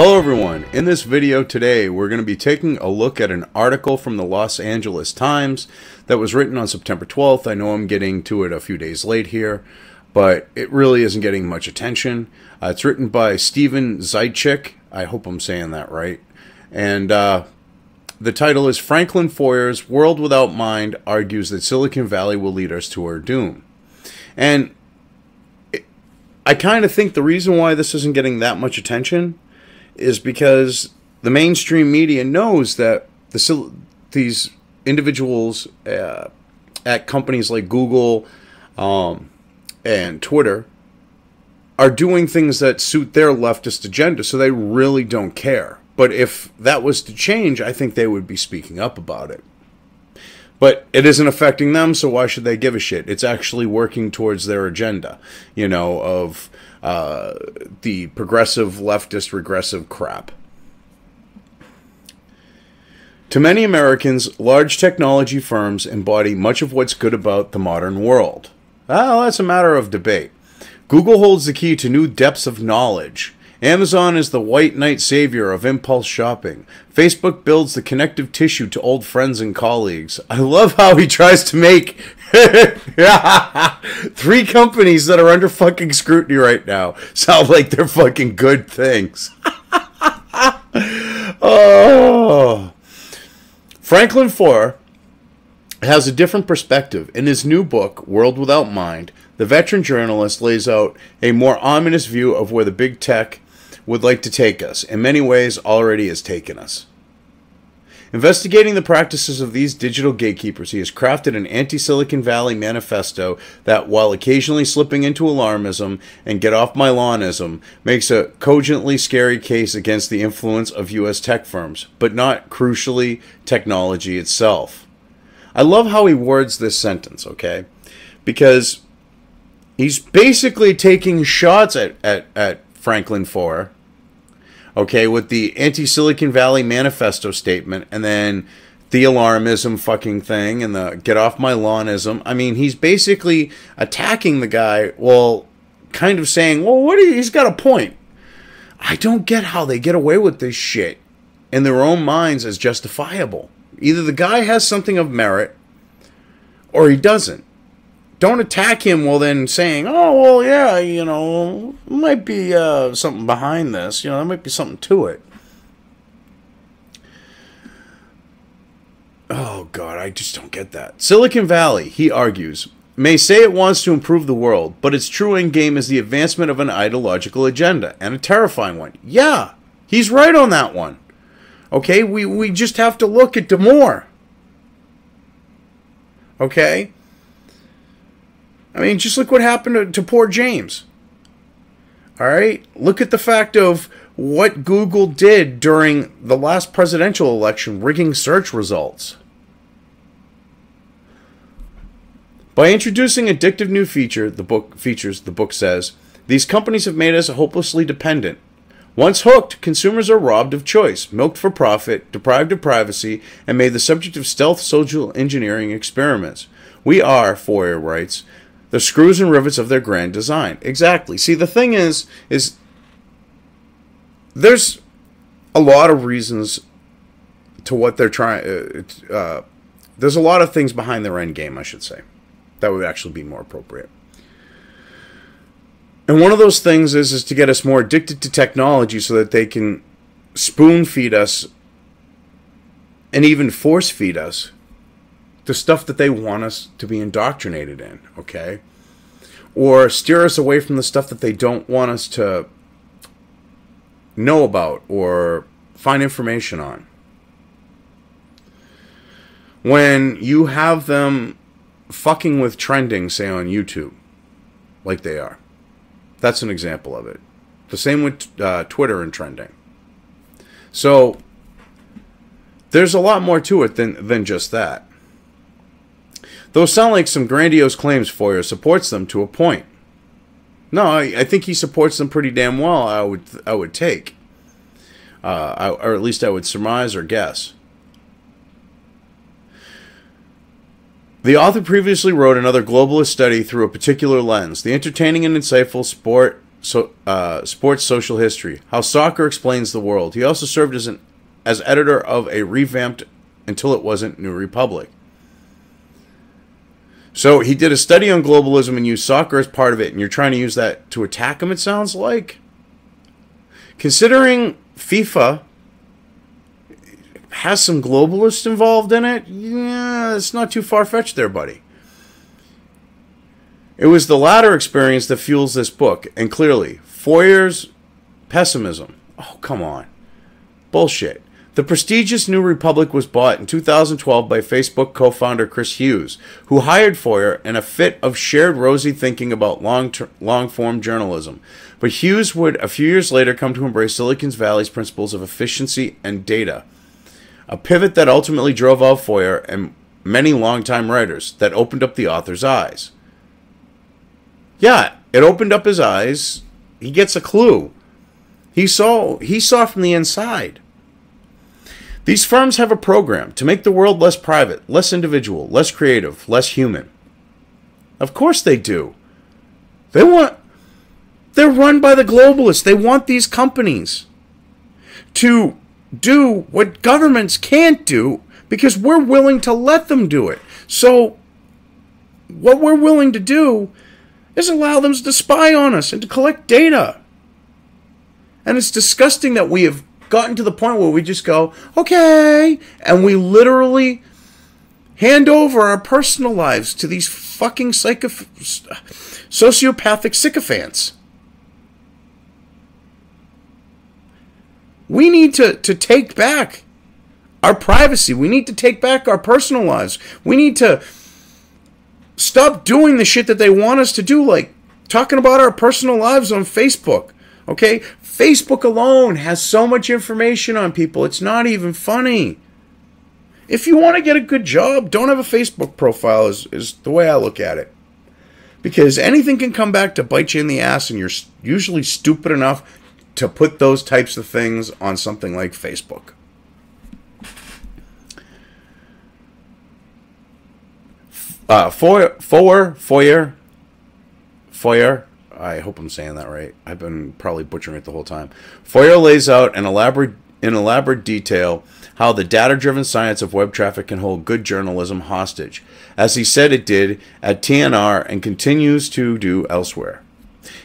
Hello everyone, in this video today we're going to be taking a look at an article from the Los Angeles Times that was written on September 12th. I know I'm getting to it a few days late here, but it really isn't getting much attention. It's written by Steven Zaitchik, I hope I'm saying that right, and the title is Franklin Foer's World Without Mind argues that Silicon Valley will lead us to our doom. And I kind of think the reason why this isn't getting that much attention is because the mainstream media knows that these individuals at companies like Google and Twitter are doing things that suit their leftist agenda, so they really don't care. But if that was to change, I think they would be speaking up about it. But it isn't affecting them, so why should they give a shit? It's actually working towards their agenda, you know, of the progressive, leftist, regressive crap. To many Americans, large technology firms embody much of what's good about the modern world. Well, that's a matter of debate. Google holds the key to new depths of knowledge. Amazon is the white knight savior of impulse shopping. Facebook builds the connective tissue to old friends and colleagues. I love how he tries to make three companies that are under fucking scrutiny right now sound like they're fucking good things. Oh. Franklin Foer has a different perspective. In his new book, World Without Mind, the veteran journalist lays out a more ominous view of where the big tech would like to take us, in many ways already has taken us. Investigating the practices of these digital gatekeepers, he has crafted an anti-Silicon Valley manifesto that, while occasionally slipping into alarmism and get-off-my-lawnism, makes a cogently scary case against the influence of U.S. tech firms, but not, crucially, technology itself. I love how he words this sentence, okay? Because he's basically taking shots at Franklin Foer, okay, with the anti-Silicon Valley manifesto statement, and then the alarmism fucking thing, and the get-off-my-lawnism. I mean, he's basically attacking the guy, well, kind of saying, well, he's got a point. I don't get how they get away with this shit in their own minds as justifiable. Either the guy has something of merit, or he doesn't. Don't attack him while then saying, oh, well, yeah, you know, might be something behind this. You know, there might be something to it. Oh, God, I just don't get that. Silicon Valley, he argues, may say it wants to improve the world, but its true end game is the advancement of an ideological agenda, and a terrifying one. Yeah, he's right on that one. Okay, we just have to look at more. Okay? I mean, just look what happened to poor James. All right? Look at the fact of what Google did during the last presidential election, rigging search results. By introducing addictive new features, the book says, these companies have made us hopelessly dependent. Once hooked, consumers are robbed of choice, milked for profit, deprived of privacy, and made the subject of stealth social engineering experiments. We are, Foer writes, the screws and rivets of their grand design. Exactly. See, the thing is there's a lot of reasons to what they're trying. There's a lot of things behind their end game, I should say. That would actually be more appropriate. And one of those things is to get us more addicted to technology so that they can spoon feed us and even force feed us the stuff that they want us to be indoctrinated in, okay? Or steer us away from the stuff that they don't want us to know about or find information on. When you have them fucking with trending, say on YouTube, like they are, that's an example of it. The same with Twitter and trending. So there's a lot more to it than just that. Those sound like some grandiose claims. Foer supports them to a point. No, I think he supports them pretty damn well. I would take, or at least I would surmise or guess. The author previously wrote another globalist study through a particular lens. The entertaining and insightful sport Sports Social History, How Soccer Explains the World. He also served as editor of a revamped Until It Wasn't New Republic. So he did a study on globalism and used soccer as part of it, and you're trying to use that to attack him, it sounds like? Considering FIFA has some globalists involved in it, yeah, it's not too far-fetched there, buddy. It was the latter experience that fuels this book, and clearly, Foer's pessimism. Oh, come on. Bullshit. The prestigious New Republic was bought in 2012 by Facebook co-founder Chris Hughes, who hired Foer in a fit of shared rosy thinking about long-form journalism. But Hughes would, a few years later, come to embrace Silicon Valley's principles of efficiency and data, a pivot that ultimately drove out Foer and many longtime writers, that opened up the author's eyes. Yeah, it opened up his eyes. He gets a clue. He saw from the inside. These firms have a program to make the world less private, less individual, less creative, less human. Of course they do. They're run by the globalists. They want these companies to do what governments can't do because we're willing to let them do it. So what we're willing to do is allow them to spy on us and to collect data. And it's disgusting that we have gotten to the point where we just go, okay, and we literally hand over our personal lives to these fucking sociopathic sycophants. We need to take back our privacy. We need to take back our personal lives. We need to stop doing the shit that they want us to do, like talking about our personal lives on Facebook. Okay? Facebook alone has so much information on people, it's not even funny. If you want to get a good job, don't have a Facebook profile is the way I look at it. Because anything can come back to bite you in the ass, and you're usually stupid enough to put those types of things on something like Facebook. Foer, I hope I'm saying that right. I've been probably butchering it the whole time. Foer lays out in elaborate detail how the data-driven science of web traffic can hold good journalism hostage, as he said it did at TNR and continues to do elsewhere.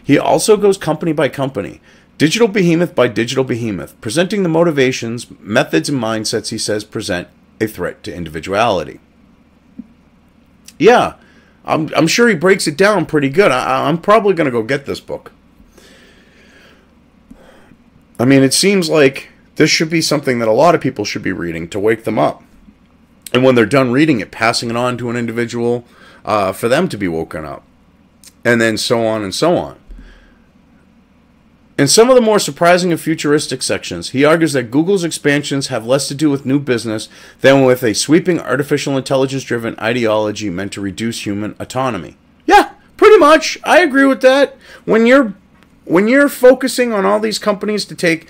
He also goes company by company, digital behemoth by digital behemoth, presenting the motivations, methods, and mindsets he says present a threat to individuality. Yeah, I'm sure he breaks it down pretty good. I'm probably going to go get this book. I mean, it seems like this should be something that a lot of people should be reading to wake them up. And when they're done reading it, passing it on to an individual for them to be woken up. And then so on and so on. In some of the more surprising and futuristic sections, he argues that Google's expansions have less to do with new business than with a sweeping artificial intelligence-driven ideology meant to reduce human autonomy. Yeah, pretty much. I agree with that. When you're focusing on all these companies to take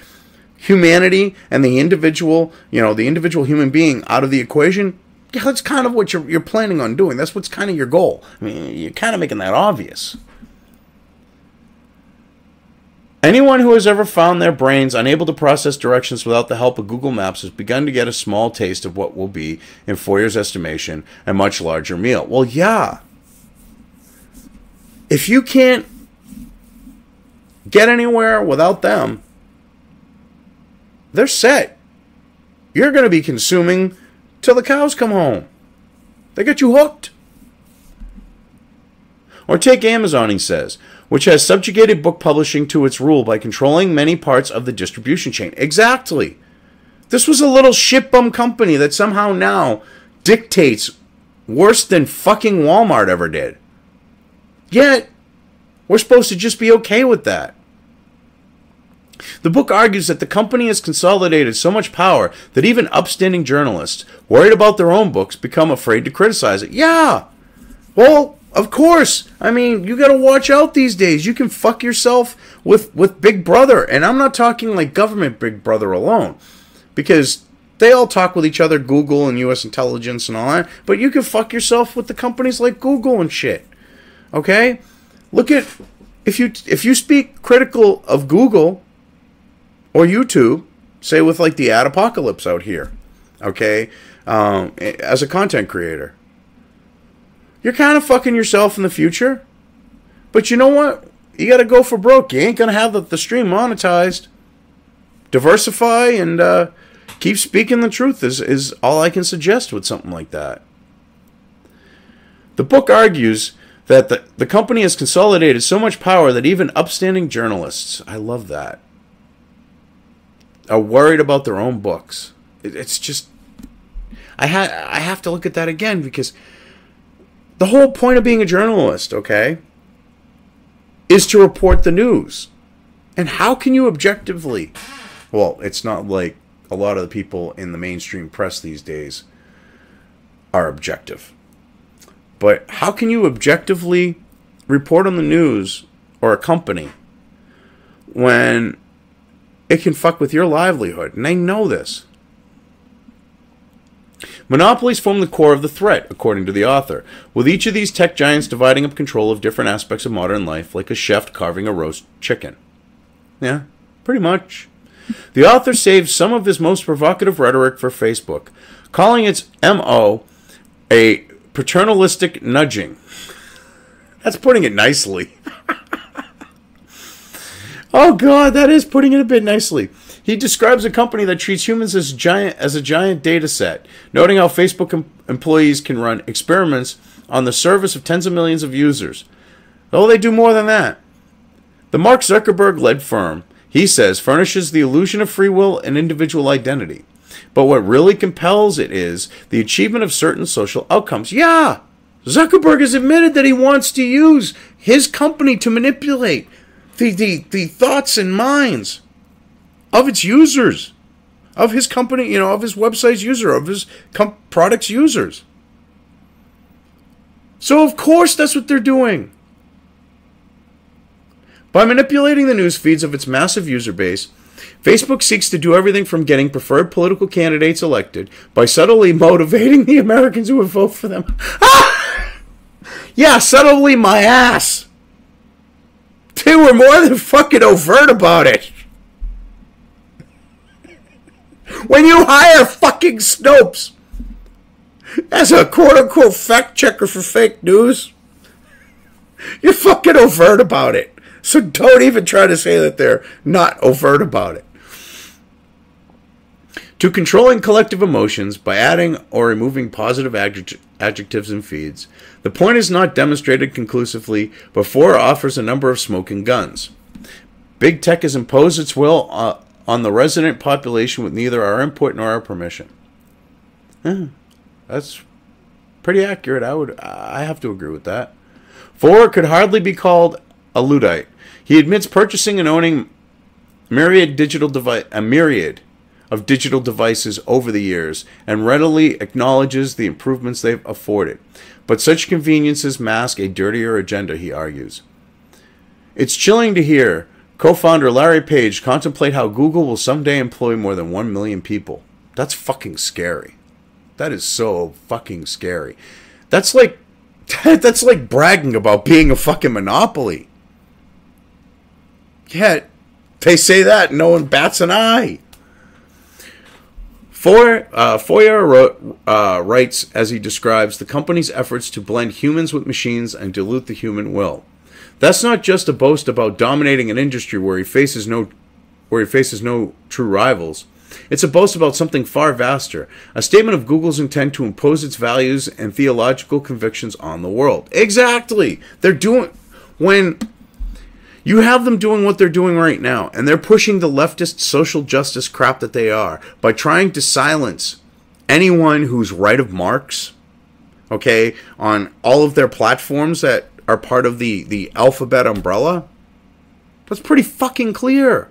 humanity and the individual, the individual human being out of the equation, yeah, that's kind of what you're planning on doing. That's what's kind of your goal. I mean, you're kind of making that obvious. Anyone who has ever found their brains unable to process directions without the help of Google Maps has begun to get a small taste of what will be, in Foer's estimation, a much larger meal. Well, yeah. If you can't get anywhere without them, they're set. You're going to be consuming till the cows come home. They get you hooked. Or take Amazon, he says, which has subjugated book publishing to its rule by controlling many parts of the distribution chain. Exactly. This was a little shitbum company that somehow now dictates worse than fucking Walmart ever did. Yet, we're supposed to just be okay with that. The book argues that the company has consolidated so much power that even upstanding journalists, worried about their own books, become afraid to criticize it. Yeah. Well, of course. I mean, you got to watch out these days. You can fuck yourself with Big Brother. And I'm not talking like government Big Brother alone. Because they all talk with each other, Google and U.S. intelligence and all that. But you can fuck yourself with the companies like Google and shit. Okay? Look at if you speak critical of Google or YouTube, say with like the ad apocalypse out here, okay, as a content creator, you're kind of fucking yourself in the future. But you know what? You got to go for broke. You ain't going to have the stream monetized. Diversify and keep speaking the truth is all I can suggest with something like that. The book argues that the company has consolidated so much power that even upstanding journalists, I love that, are worried about their own books. It's just, I have to look at that again, because the whole point of being a journalist, okay, is to report the news. And how can you objectively, well, it's not like a lot of the people in the mainstream press these days are objective. But how can you objectively report on the news or a company when it can fuck with your livelihood? And they know this. Monopolies form the core of the threat, according to the author, with each of these tech giants dividing up control of different aspects of modern life, like a chef carving a roast chicken. Yeah, pretty much. The author saves some of his most provocative rhetoric for Facebook, calling its MO a paternalistic nudging. That's putting it nicely. Oh God, that is putting it a bit nicely. He describes a company that treats humans as a giant data set, noting how Facebook employees can run experiments on the service of tens of millions of users. Oh, they do more than that. The Mark Zuckerberg-led firm, he says, furnishes the illusion of free will and individual identity. But what really compels it is the achievement of certain social outcomes. Yeah, Zuckerberg has admitted that he wants to use his company to manipulate the thoughts and minds of its users, of his company, of his website's user, of his product's users. So of course that's what they're doing. By manipulating the news feeds of its massive user base, Facebook seeks to do everything from getting preferred political candidates elected by subtly motivating the Americans who would vote for them. Yeah, subtly my ass. They were more than fucking overt about it. When you hire fucking Snopes as a quote-unquote fact checker for fake news, you're fucking overt about it. So don't even try to say that they're not overt about it. To controlling collective emotions by adding or removing positive adjectives in feeds, the point is not demonstrated conclusively, but Foer offers a number of smoking guns. Big tech has imposed its will on the resident population with neither our input nor our permission. That's pretty accurate. I have to agree with that. Foer could hardly be called a Luddite. He admits purchasing and owning a myriad of digital devices over the years and readily acknowledges the improvements they've afforded. But such conveniences mask a dirtier agenda, he argues. It's chilling to hear co-founder Larry Page contemplate how Google will someday employ more than 1 million people. That's fucking scary. That is so fucking scary. That's like bragging about being a fucking monopoly. Yet, they say that and no one bats an eye. Foer writes as he describes the company's efforts to blend humans with machines and dilute the human will. That's not just a boast about dominating an industry where he faces no true rivals. It's a boast about something far vaster, a statement of Google's intent to impose its values and theological convictions on the world. Exactly. When you have them doing what they're doing right now, and they're pushing the leftist social justice crap that they are by trying to silence anyone who's right of Marx, okay, on all of their platforms that are part of the alphabet umbrella. That's pretty fucking clear.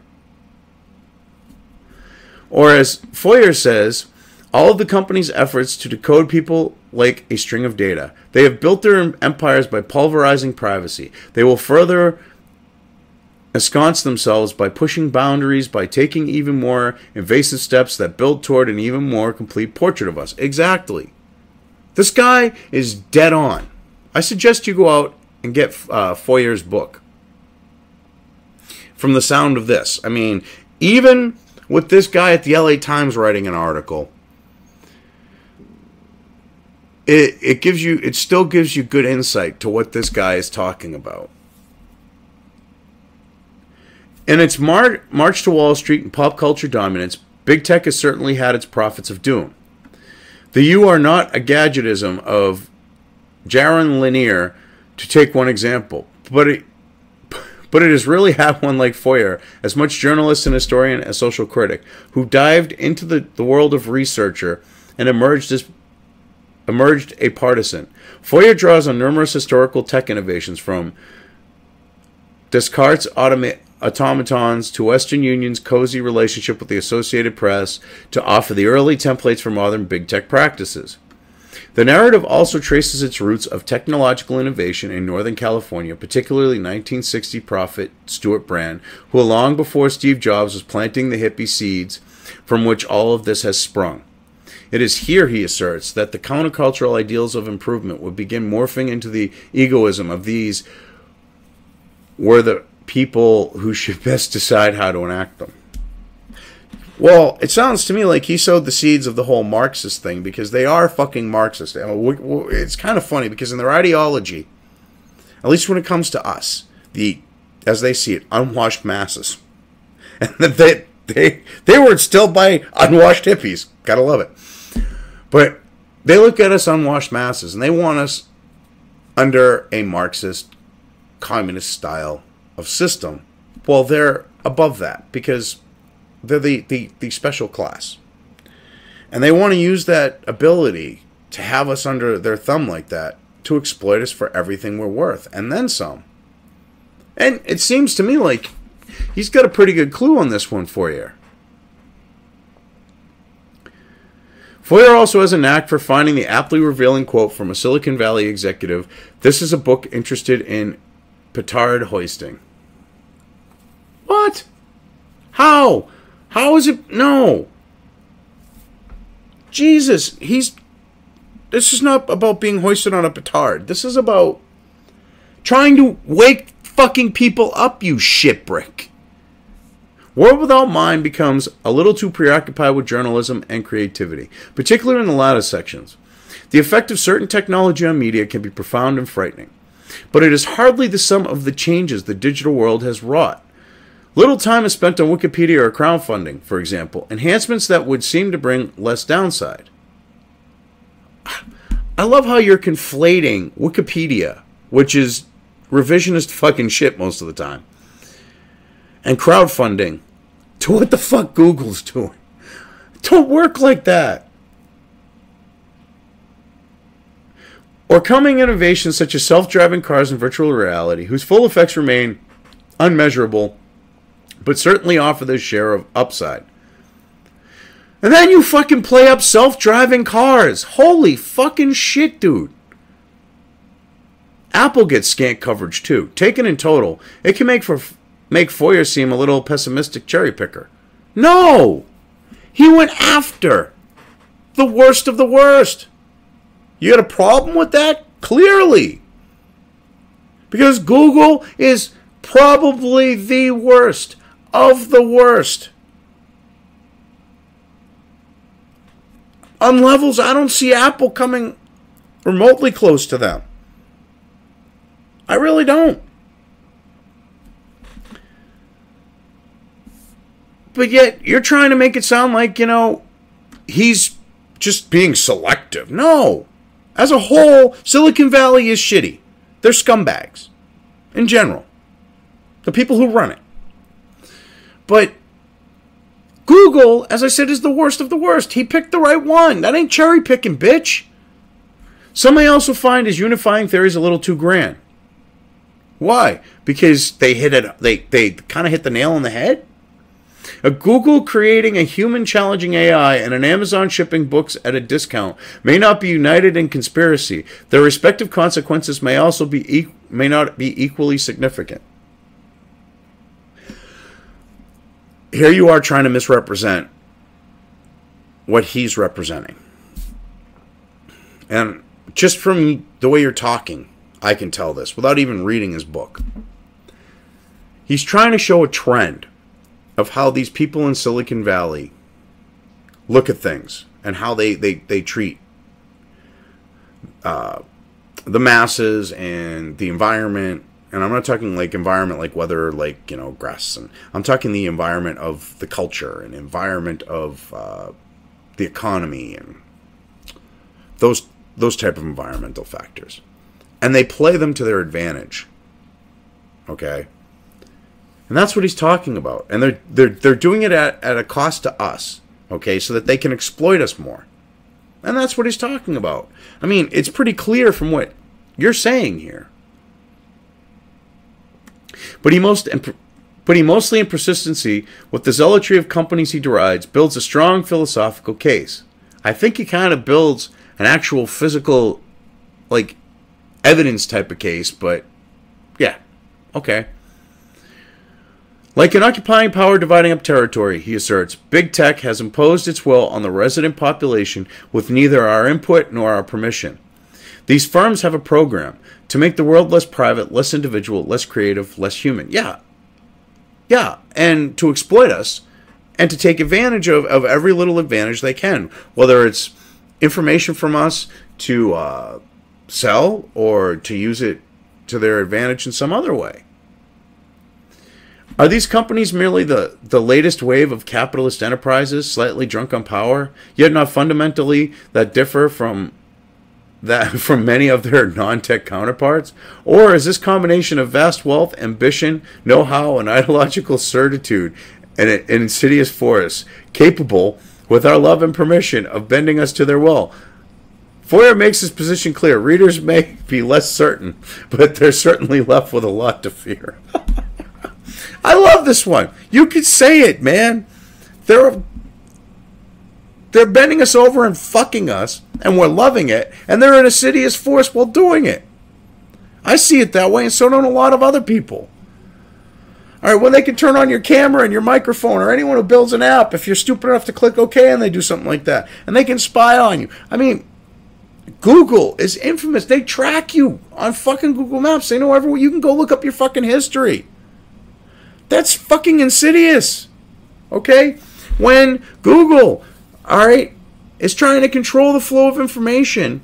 Or as Foer says, all of the company's efforts to decode people like a string of data. They have built their empires by pulverizing privacy. They will further ensconce themselves by pushing boundaries, by taking even more invasive steps that build toward an even more complete portrait of us. Exactly. This guy is dead on. I suggest you go out and get Foer's book. from the sound of this. I mean, even with this guy at the LA Times writing an article, it still gives you good insight to what this guy is talking about. In its march to Wall Street and pop culture dominance, big tech has certainly had its prophets of doom. The "you are not a gadgetism" of Jaron Lanier, to take one example, but it has really had one like Foer, as much journalist and historian as social critic, who dived into the world of researcher and emerged a partisan. Foer draws on numerous historical tech innovations, from Descartes' automatons to Western Union's cozy relationship with the Associated Press, to offer the early templates for modern big tech practices. The narrative also traces its roots of technological innovation in Northern California, particularly 1960 prophet Stuart Brand, who long before Steve Jobs was planting the hippie seeds from which all of this has sprung. It is here, he asserts, that the countercultural ideals of improvement would begin morphing into the egoism of these were the people who should best decide how to enact them. Well, it sounds to me like he sowed the seeds of the whole Marxist thing, because they are fucking Marxist. It's kind of funny, because in their ideology, at least when it comes to us, as they see it, unwashed masses, and that they were instilled by unwashed hippies. Gotta love it. But they look at us unwashed masses, and they want us under a Marxist, communist style of system. Well, they're above that, because they're the special class. And they want to use that ability to have us under their thumb like that to exploit us for everything we're worth, and then some. And it seems to me like he's got a pretty good clue on this one for you. Foer also has a knack for finding the aptly revealing quote from a Silicon Valley executive: "This is a book interested in petard hoisting." What? How? How is it? No. Jesus, this is not about being hoisted on a petard. This is about trying to wake fucking people up, you shitbrick. World Without Mind becomes a little too preoccupied with journalism and creativity, particularly in the latter sections. The effect of certain technology on media can be profound and frightening, but it is hardly the sum of the changes the digital world has wrought. Little time is spent on Wikipedia or crowdfunding, for example, enhancements that would seem to bring less downside. I love how you're conflating Wikipedia, which is revisionist fucking shit most of the time, and crowdfunding to what the fuck Google's doing. Don't work like that. Or coming innovations such as self-driving cars and virtual reality, whose full effects remain unmeasurable, but certainly offer their share of upside. And then you fucking play up self-driving cars. Holy fucking shit, dude. Apple gets scant coverage too. Taken in total, it can make Foer seem a little pessimistic cherry picker. No! He went after the worst of the worst. You got a problem with that? Clearly. Because Google is probably the worst of the worst. On levels, I don't see Apple coming remotely close to them. I really don't. But yet, you're trying to make it sound like, he's just being selective. No. As a whole, Silicon Valley is shitty. They're scumbags. In general. The people who run it. But Google, as I said, is the worst of the worst. He picked the right one. That ain't cherry picking, bitch. Some may also find his unifying theories a little too grand. Why? Because they hit it. They kind of hit the nail on the head. A Google creating a human challenging AI and an Amazon shipping books at a discount may not be united in conspiracy. Their respective consequences may also may not be equally significant. Here you are trying to misrepresent what he's representing. And just from the way you're talking, I can tell this without even reading his book. He's trying to show a trend of how these people in Silicon Valley look at things and how they treat the masses and the environment. And I'm not talking like environment like weather, like, you know, grass. And I'm talking the environment of the culture and environment of the economy and those type of environmental factors. And they play them to their advantage. Okay? And that's what he's talking about. And they're doing it at a cost to us. Okay? So that they can exploit us more. And that's what he's talking about. I mean, it's pretty clear from what you're saying here. But he mostly in persistency, with the zealotry of companies he derides, builds a strong philosophical case. I think he kind of builds an actual physical, like, evidence type of case, but yeah, okay. Like an occupying power dividing up territory, he asserts, big tech has imposed its will on the resident population with neither our input nor our permission. These firms have a program to make the world less private, less individual, less creative, less human. Yeah, and to exploit us and to take advantage of every little advantage they can, whether it's information from us to sell or to use it to their advantage in some other way. Are these companies merely the latest wave of capitalist enterprises, slightly drunk on power, yet not fundamentally that differ from many of their non-tech counterparts? Or is this combination of vast wealth, ambition, know-how, and ideological certitude and an insidious force capable, with our love and permission, of bending us to their will? Foer makes his position clear. Readers may be less certain, but they're certainly left with a lot to fear. I love this one. You could say it, man. They're bending us over and fucking us, and we're loving it, and they're an insidious force while doing it. I see it that way, and so don't a lot of other people. All right, when they can turn on your camera and your microphone, or anyone who builds an app, if you're stupid enough to click OK and they do something like that, and they can spy on you. I mean, Google is infamous. They track you on fucking Google Maps. They know everywhere. You can go look up your fucking history. That's fucking insidious. Okay? When Google, all right, is trying to control the flow of information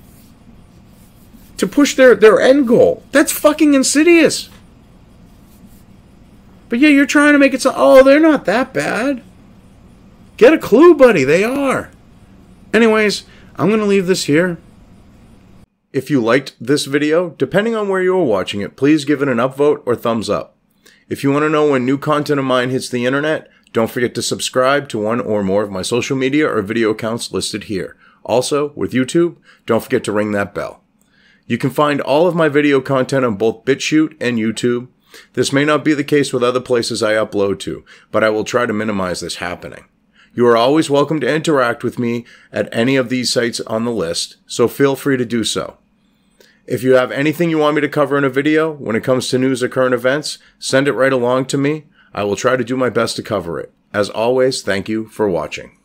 to push their end goal, that's fucking insidious. But yeah, you're trying to make it so, oh, they're not that bad. Get a clue, buddy. They are. Anyways, I'm going to leave this here. If you liked this video, depending on where you are watching it, please give it an upvote or thumbs up. If you want to know when new content of mine hits the internet, don't forget to subscribe to one or more of my social media or video accounts listed here. Also, with YouTube, don't forget to ring that bell. You can find all of my video content on both BitChute and YouTube. This may not be the case with other places I upload to, but I will try to minimize this happening. You are always welcome to interact with me at any of these sites on the list, so feel free to do so. If you have anything you want me to cover in a video when it comes to news or current events, send it right along to me. I will try to do my best to cover it. As always, thank you for watching.